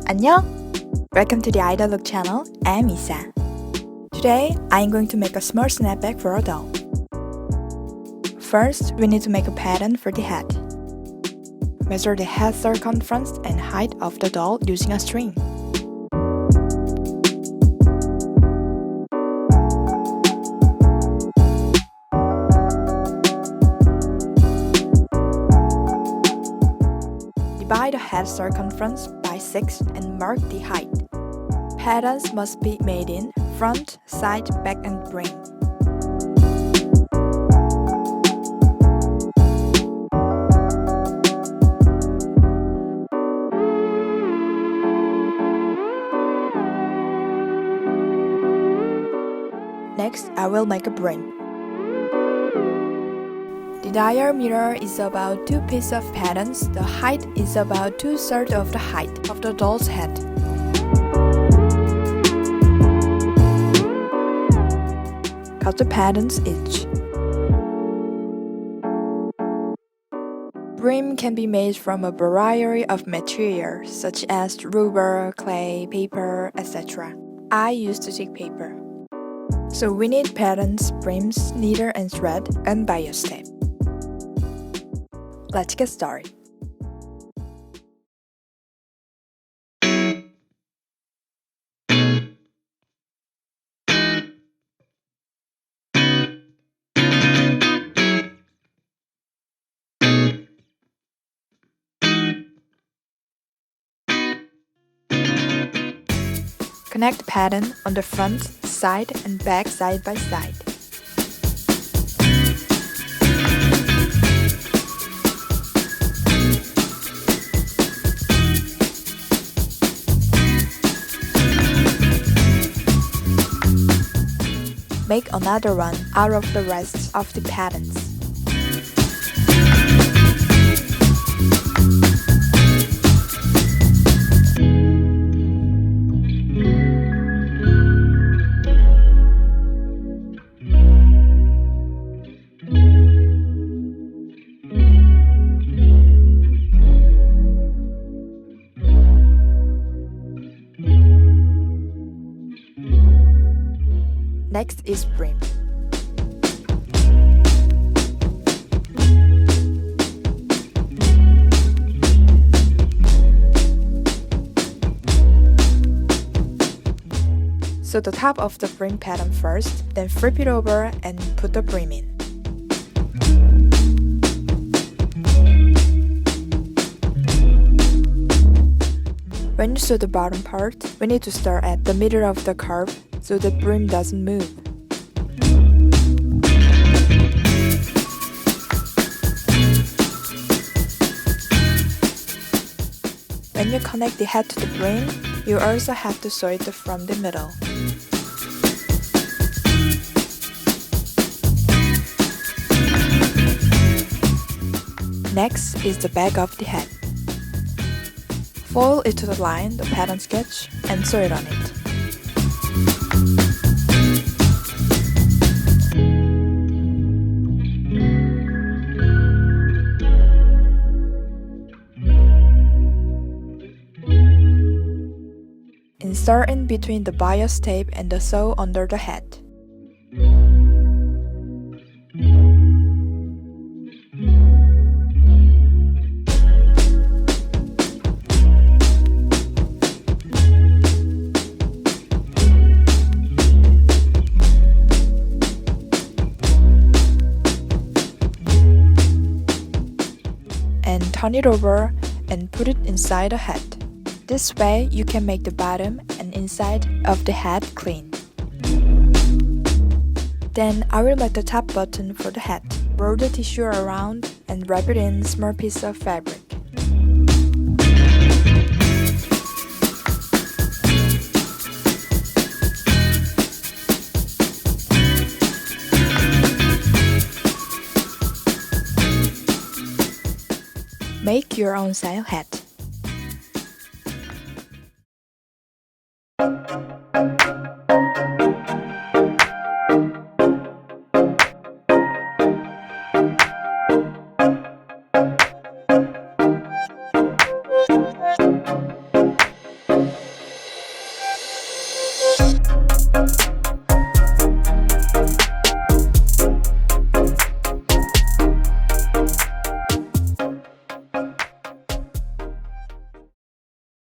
안녕! Welcome to the Idol Look channel. I'm Isa. Today, I'm going to make a small snapback for a doll. First, we need to make a pattern for the head. Measure the head circumference and height of the doll using a string. Divide the head circumference by 6 and mark the height. Patterns must be made in front, side, back, and brim. Next, I will make a brim. The diameter is about 2 pieces of patterns. The height is about 2/3 of the height of the doll's head. Cut the patterns each. Brim can be made from a variety of materials such as rubber, clay, paper, etc. I use stick paper. So we need patterns, brims, needle and thread, and bias tape. Let's get started. Connect the pattern on the front, side, and back side by side. Make another one out of the rest of the patterns. Next is brim. Sew the top of the brim pattern first, then flip it over and put the brim in. When you sew the bottom part, we need to start at the middle of the curve so the brim doesn't move. When you connect the head to the brim, you also have to sew it from the middle. Next is the back of the head. Fold it to the line, the pattern sketch, and sew it on it. Insert in between the bias tape and the sew under the head. And turn it over and put it inside the head. This way, you can make the bottom and inside of the head clean. Then I will make the top button for the head. Roll the tissue around and wrap it in small piece of fabric. Make your own style hat.